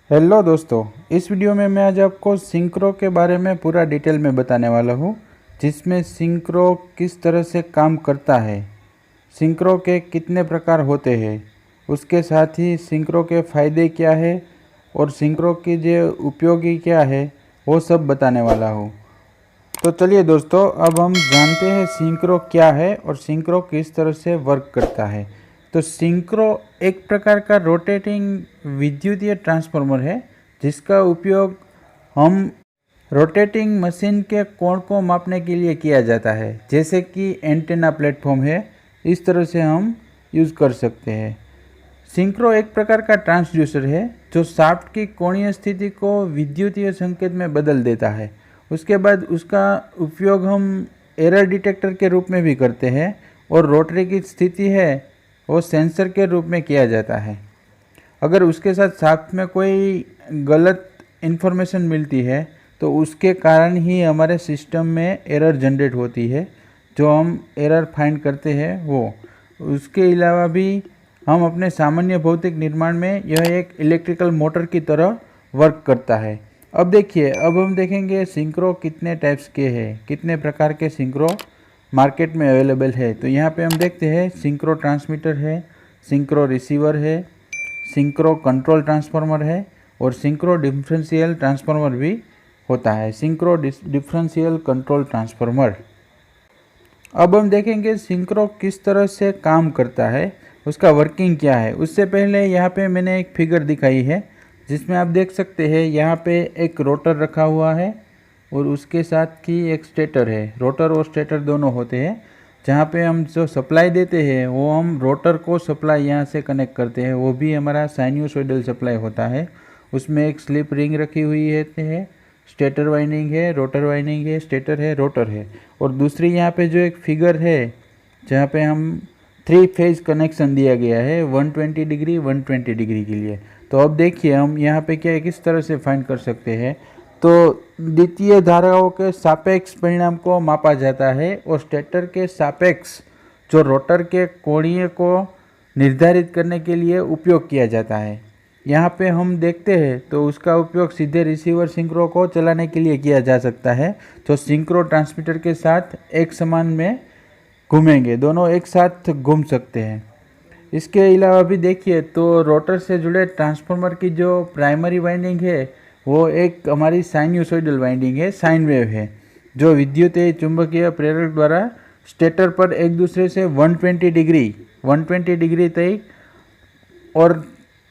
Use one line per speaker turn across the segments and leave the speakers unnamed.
Hello दोस्तों, इस video में मैं आज आपको सिंक्रो के बारे में पूरा डिटेल में बताने वाला हूँ, जिसमें सिंक्रो किस तरह से काम करता है, सिंक्रो के कितने प्रकार होते हैं, उसके साथ ही सिंक्रो के फ़ायदे क्या है और सिंक्रो की जो उपयोगी क्या है वो सब बताने वाला हूँ। तो चलिए दोस्तों, अब हम जानते हैं सिंक्रो क्या है और सिंक्रो किस तरह से वर्क करता है। तो सिंक्रो एक प्रकार का रोटेटिंग विद्युतीय ट्रांसफार्मर है, जिसका उपयोग हम रोटेटिंग मशीन के कोण को मापने के लिए किया जाता है, जैसे कि एंटेना प्लेटफॉर्म है, इस तरह से हम यूज़ कर सकते हैं। सिंक्रो एक प्रकार का ट्रांसड्यूसर है जो शाफ्ट की कोणीय स्थिति को विद्युतीय संकेत में बदल देता है। उसके बाद उसका उपयोग हम एरर डिटेक्टर के रूप में भी करते हैं और रोटरी की स्थिति है वो सेंसर के रूप में किया जाता है। अगर उसके साथ शाफ्ट में कोई गलत इन्फॉर्मेशन मिलती है तो उसके कारण ही हमारे सिस्टम में एरर जनरेट होती है, जो हम एरर फाइंड करते हैं वो। उसके अलावा भी हम अपने सामान्य भौतिक निर्माण में यह एक इलेक्ट्रिकल मोटर की तरह वर्क करता है। अब देखिए, अब हम देखेंगे सिंक्रो कितने टाइप्स के हैं, कितने प्रकार के सिंक्रो मार्केट में अवेलेबल है। तो यहाँ पे हम देखते हैं सिंक्रो ट्रांसमीटर है, सिंक्रो रिसीवर है, सिंक्रो कंट्रोल ट्रांसफार्मर है और सिंक्रो डिफरेंशियल ट्रांसफार्मर भी होता है, सिंक्रो डिफरेंशियल कंट्रोल ट्रांसफार्मर। अब हम देखेंगे सिंक्रो किस तरह से काम करता है, उसका वर्किंग क्या है। उससे पहले यहाँ पे मैंने एक फिगर दिखाई है, जिसमें आप देख सकते हैं यहाँ पे एक रोटर रखा हुआ है और उसके साथ ही एक स्टेटर है। रोटर और स्टेटर दोनों होते हैं। जहाँ पे हम जो सप्लाई देते हैं वो हम रोटर को सप्लाई यहाँ से कनेक्ट करते हैं, वो भी हमारा साइनयूसॉइडल सप्लाई होता है। उसमें एक स्लिप रिंग रखी हुई है, स्टेटर वाइंडिंग है, रोटर वाइंडिंग है, स्टेटर है, रोटर है। और दूसरी यहाँ पे जो एक फिगर है जहाँ पे हम 3 फेज कनेक्शन दिया गया है 120 डिग्री 120 डिग्री के लिए। तो अब देखिए हम यहाँ पे क्या किस तरह से फाइंड कर सकते हैं। तो द्वितीय धाराओं के सापेक्ष परिणाम को मापा जाता है और स्टेटर के सापेक्ष जो रोटर के कोणीय को निर्धारित करने के लिए उपयोग किया जाता है। यहाँ पे हम देखते हैं तो उसका उपयोग सीधे रिसीवर सिंक्रो को चलाने के लिए किया जा सकता है, जो सिंक्रो ट्रांसमीटर के साथ एक समान में घूमेंगे, दोनों एक साथ घूम सकते हैं। इसके अलावा भी देखिए तो रोटर से जुड़े ट्रांसफार्मर की जो प्राइमरी वाइंडिंग है वो एक हमारी साइनयूसॉइडल वाइंडिंग है, साइन वेव है, जो विद्युत चुंबकीय प्रेरक द्वारा स्टेटर पर एक दूसरे से 120 डिग्री तक और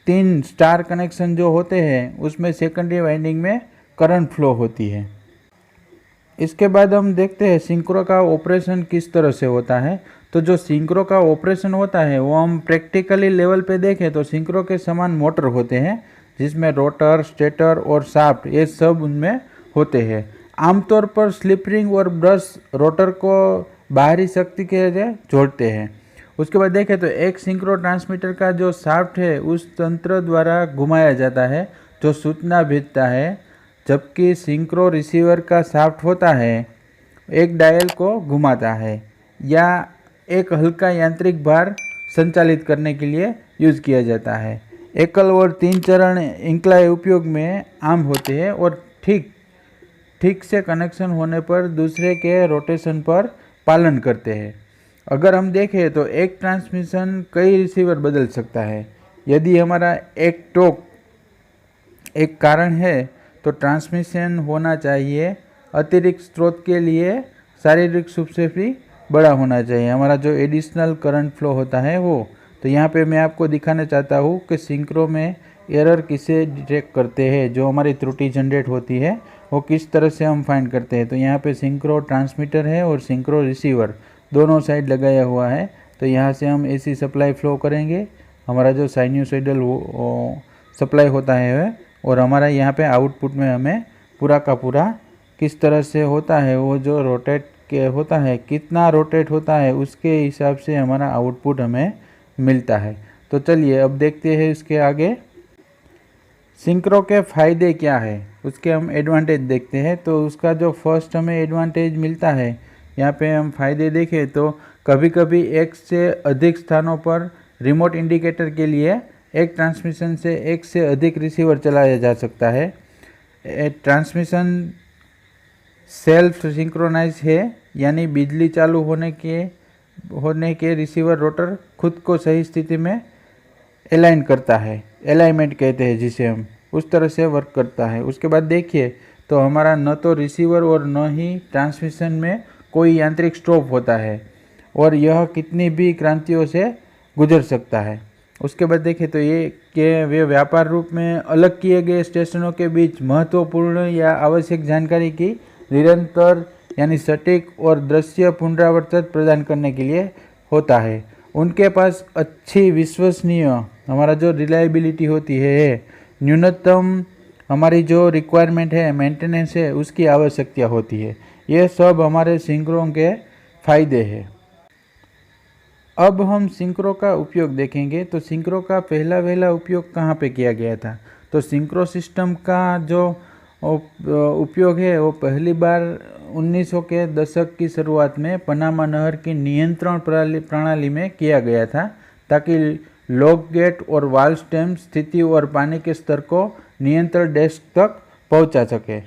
3 स्टार कनेक्शन जो होते हैं उसमें सेकेंडरी वाइंडिंग में करंट फ्लो होती है। इसके बाद हम देखते हैं सिंक्रो का ऑपरेशन किस तरह से होता है। तो जो सिंक्रो का ऑपरेशन होता है वो हम प्रैक्टिकली लेवल पे देखें तो सिंक्रो के समान मोटर होते हैं, जिसमें रोटर, स्टेटर और शाफ्ट ये सब उनमें होते हैं। आमतौर पर स्लिप रिंग और ब्रश रोटर को बाहरी शक्ति के लिए जोड़ते हैं। उसके बाद देखें तो एक सिंक्रो ट्रांसमीटर का जो शाफ्ट है उस तंत्र द्वारा घुमाया जाता है जो सूचना भेजता है, जबकि सिंक्रो रिसीवर का शाफ्ट होता है एक डायल को घुमाता है या एक हल्का यांत्रिक भार संचालित करने के लिए यूज़ किया जाता है। एकल और 3 चरण इंक्लाय उपयोग में आम होते हैं और ठीक से कनेक्शन होने पर दूसरे के रोटेशन पर पालन करते हैं। अगर हम देखें तो एक ट्रांसमिशन कई रिसीवर बदल सकता है। यदि हमारा एक टॉर्क एक कारण है तो ट्रांसमिशन होना चाहिए अतिरिक्त स्रोत के लिए शारीरिक रूप से भी बड़ा होना चाहिए, हमारा जो एडिशनल करंट फ्लो होता है वो। तो यहाँ पे मैं आपको दिखाना चाहता हूँ कि सिंक्रो में एरर किसे डिटेक्ट करते हैं, जो हमारी त्रुटि जनरेट होती है वो किस तरह से हम फाइंड करते हैं। तो यहाँ पे सिंक्रो ट्रांसमीटर है और सिंक्रो रिसीवर दोनों साइड लगाया हुआ है। तो यहाँ से हम एसी सप्लाई फ्लो करेंगे, हमारा जो साइनयूसॉइडल सप्लाई होता है, और हमारा यहाँ पे आउटपुट में हमें पूरा का पूरा किस तरह से होता है वो जो रोटेट के होता है, कितना रोटेट होता है उसके हिसाब से हमारा आउटपुट हमें मिलता है। तो चलिए अब देखते हैं इसके आगे सिंक्रो के फ़ायदे क्या है, उसके हम एडवांटेज देखते हैं। तो उसका जो फर्स्ट हमें एडवांटेज मिलता है, यहाँ पे हम फ़ायदे देखें तो कभी कभी एक से अधिक स्थानों पर रिमोट इंडिकेटर के लिए एक ट्रांसमिशन से एक से अधिक रिसीवर चलाया जा सकता है। ट्रांसमिशन सेल्फ सिंक्रोनाइज है, यानी बिजली चालू होने के रिसीवर रोटर खुद को सही स्थिति में अलाइन करता है, अलाइनमेंट कहते हैं जिसे हम, उस तरह से वर्क करता है। उसके बाद देखिए तो हमारा न तो रिसीवर और न ही ट्रांसमिशन में कोई यांत्रिक स्टॉप होता है और यह कितनी भी क्रांतियों से गुजर सकता है। उसके बाद देखें तो ये कि वे व्यापार रूप में अलग किए गए स्टेशनों के बीच महत्वपूर्ण या आवश्यक जानकारी की निरंतर यानी सटीक और दृश्य पुनरावर्तन प्रदान करने के लिए होता है। उनके पास अच्छी विश्वसनीय हमारा जो रिलायबिलिटी होती है, न्यूनतम हमारी जो रिक्वायरमेंट है, मेंटेनेंस है, उसकी आवश्यकता होती है। ये सब हमारे सिंक्रो के फ़ायदे हैं। अब हम सिंक्रो का उपयोग देखेंगे। तो सिंक्रो का पहला उपयोग कहाँ पे किया गया था? तो सिंक्रो सिस्टम का जो उपयोग है वो पहली बार 1900 के दशक की शुरुआत में पनामा नहर की नियंत्रण प्रणाली में किया गया था, ताकि लॉक गेट और वाल्व स्टेम स्थिति और पानी के स्तर को नियंत्रण डेस्क तक पहुंचा सके,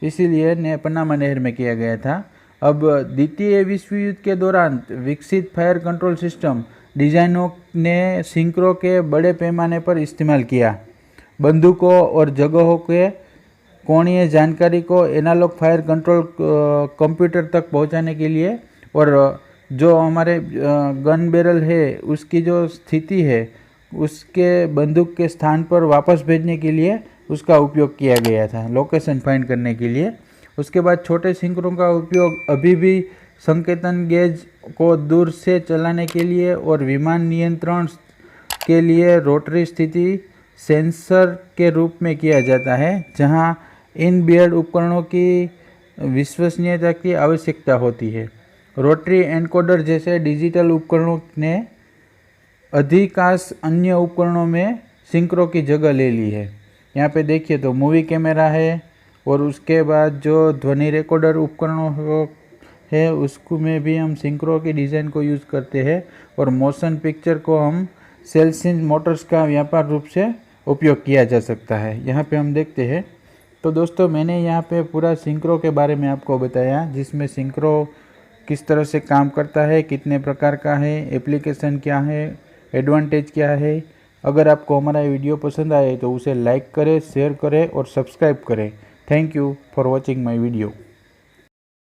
इसीलिए पनामा नहर में किया गया था। अब द्वितीय विश्व युद्ध के दौरान विकसित फायर कंट्रोल सिस्टम डिजाइनों ने सिंक्रो के बड़े पैमाने पर इस्तेमाल किया। बंदूकों और जगहों के कोणीय जानकारी को एनालॉग फायर कंट्रोल कंप्यूटर तक पहुंचाने के लिए और जो हमारे गन बैरल है उसकी जो स्थिति है उसके बंदूक के स्थान पर वापस भेजने के लिए उसका उपयोग किया गया था, लोकेशन फाइंड करने के लिए। उसके बाद छोटे सिंक्रो का उपयोग अभी भी संकेतन गेज को दूर से चलाने के लिए और विमान नियंत्रण के लिए रोटरी स्थिति सेंसर के रूप में किया जाता है, जहां इनबिल्ट उपकरणों की विश्वसनीयता की आवश्यकता होती है। रोटरी एनकोडर जैसे डिजिटल उपकरणों ने अधिकांश अन्य उपकरणों में सिंक्रो की जगह ले ली है। यहाँ पे देखिए तो मूवी कैमरा है और उसके बाद जो ध्वनि रिकॉर्डर उपकरणों है उसको में भी हम सिंक्रो की डिज़ाइन को यूज़ करते हैं और मोशन पिक्चर को हम सेल्सियस मोटर्स का व्यापार रूप से उपयोग किया जा सकता है। यहाँ पे हम देखते हैं। तो दोस्तों मैंने यहाँ पे पूरा सिंक्रो के बारे में आपको बताया, जिसमें सिंक्रो किस तरह से काम करता है, कितने प्रकार का है, एप्लीकेशन क्या है, एडवांटेज क्या है। अगर आपको हमारा वीडियो पसंद आए तो उसे लाइक करें, शेयर करें और सब्सक्राइब करें। Thank you for watching my video.